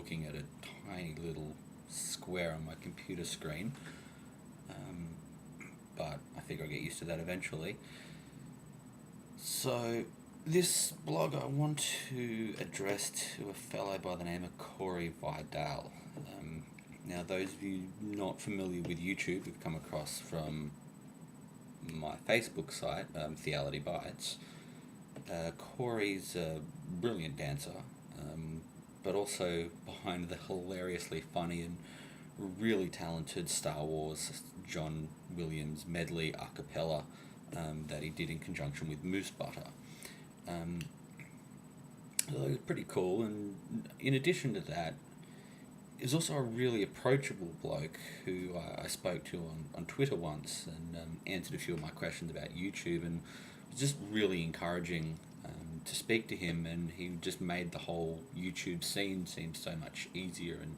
looking at a tiny little square on my computer screen, but I think I'll get used to that eventually. So, this blog I want to address to a fellow by the name of Corey Vidal. Now, those of you not familiar with YouTube have come across from my Facebook site, Theality. Corey's a brilliant dancer, but also behind the hilariously funny and really talented Star Wars John Williams medley a cappella that he did in conjunction with Moose Butter. So it was pretty cool, and in addition to that, he's also a really approachable bloke who I spoke to on Twitter once and answered a few of my questions about YouTube, and it was just really encouraging to speak to him, and he just made the whole YouTube scene seem so much easier and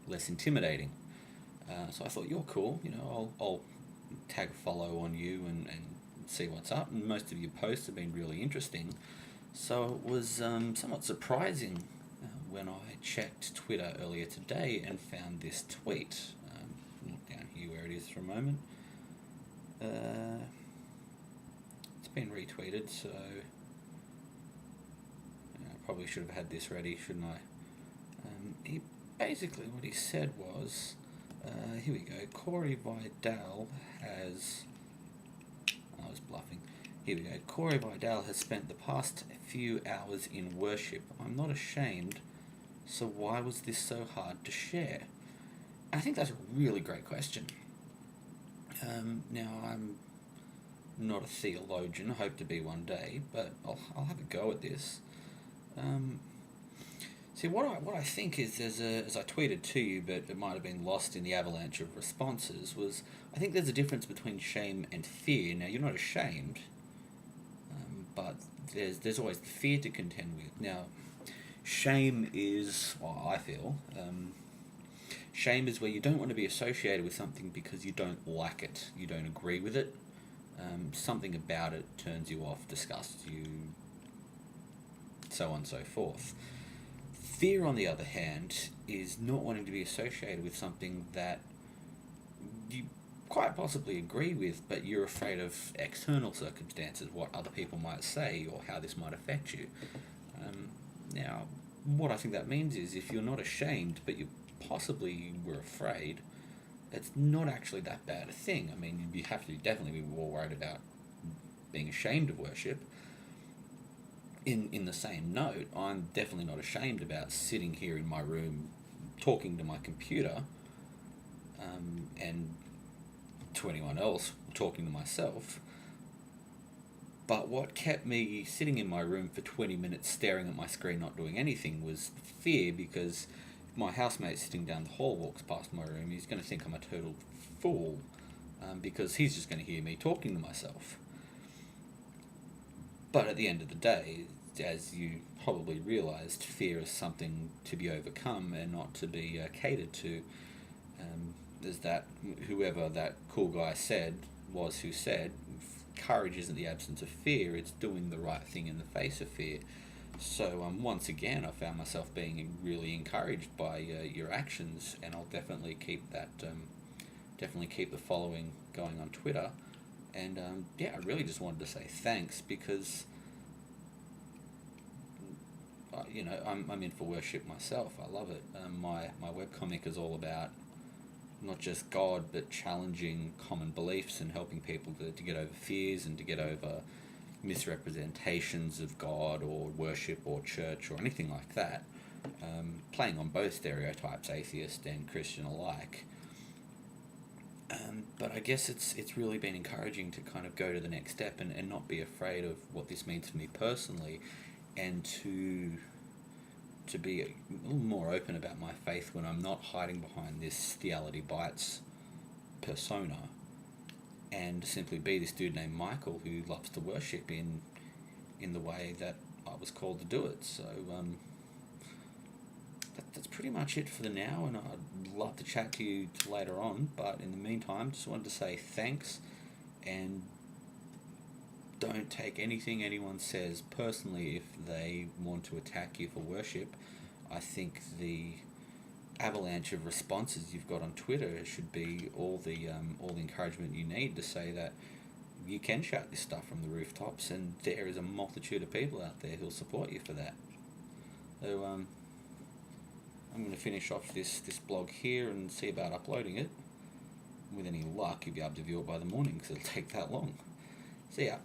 less intimidating. So I thought, you're cool, I'll tag a follow on you and see what's up, and most of your posts have been really interesting. So it was somewhat surprising when I checked Twitter earlier today and found this tweet. Look down here where it is for a moment. It's been retweeted, so I probably should have had this ready, shouldn't I? He basically, what he said was, here we go, Corey Vidal has... I was bluffing. Here we go. Corey Vidal has spent the past few hours in worship. I'm not ashamed, so why was this so hard to share? I think that's a really great question. Now, I'm not a theologian, I hope to be one day, but I'll have a go at this. See, what I think is, as I tweeted to you, but it might have been lost in the avalanche of responses, was I think there's a difference between shame and fear. Now, you're not ashamed, but there's always the fear to contend with. Now, shame is, well, I feel, shame is where you don't want to be associated with something because you don't like it, you don't agree with it, something about it turns you off, disgusts you, so on and so forth. Fear, on the other hand, is not wanting to be associated with something that you quite possibly agree with, but you're afraid of external circumstances, what other people might say, or how this might affect you. Now, what I think that means is, if you're not ashamed, but you possibly were afraid, it's not actually that bad a thing. I mean, you have to definitely be more worried about being ashamed of worship. In the same note, I'm definitely not ashamed about sitting here in my room talking to my computer, and to anyone else, talking to myself. But what kept me sitting in my room for 20 minutes staring at my screen not doing anything was fear, because if my housemate sitting down the hall walks past my room, he's going to think I'm a total fool, because he's just going to hear me talking to myself. But at the end of the day, as you probably realised, fear is something to be overcome and not to be catered to. There's that, whoever that cool guy said, was who said, courage isn't the absence of fear, it's doing the right thing in the face of fear. So once again, I found myself being really encouraged by your actions, and I'll definitely keep that, definitely keep the following going on Twitter. And I really just wanted to say thanks, because I'm in for worship myself. I love it. My webcomic is all about not just God, but challenging common beliefs and helping people to get over fears and to get over misrepresentations of God or worship or church or anything like that. Playing on both stereotypes, atheist and Christian alike. But I guess it's really been encouraging to kind of go to the next step and not be afraid of what this means for me personally, and to be a little more open about my faith when I'm not hiding behind this Theality persona, and simply be this dude named Michael who loves to worship in the way that I was called to do it. So that's pretty much it for the now, and I'd love to chat to you later on, but in the meantime, just wanted to say thanks, and don't take anything anyone says personally if they want to attack you for worship. I think the avalanche of responses you've got on Twitter should be all the encouragement you need to say that you can shout this stuff from the rooftops, and there is a multitude of people out there who'll support you for that. So I'm going to finish off this blog here and see about uploading it. With any luck, you'll be able to view it by the morning because it'll take that long. See ya.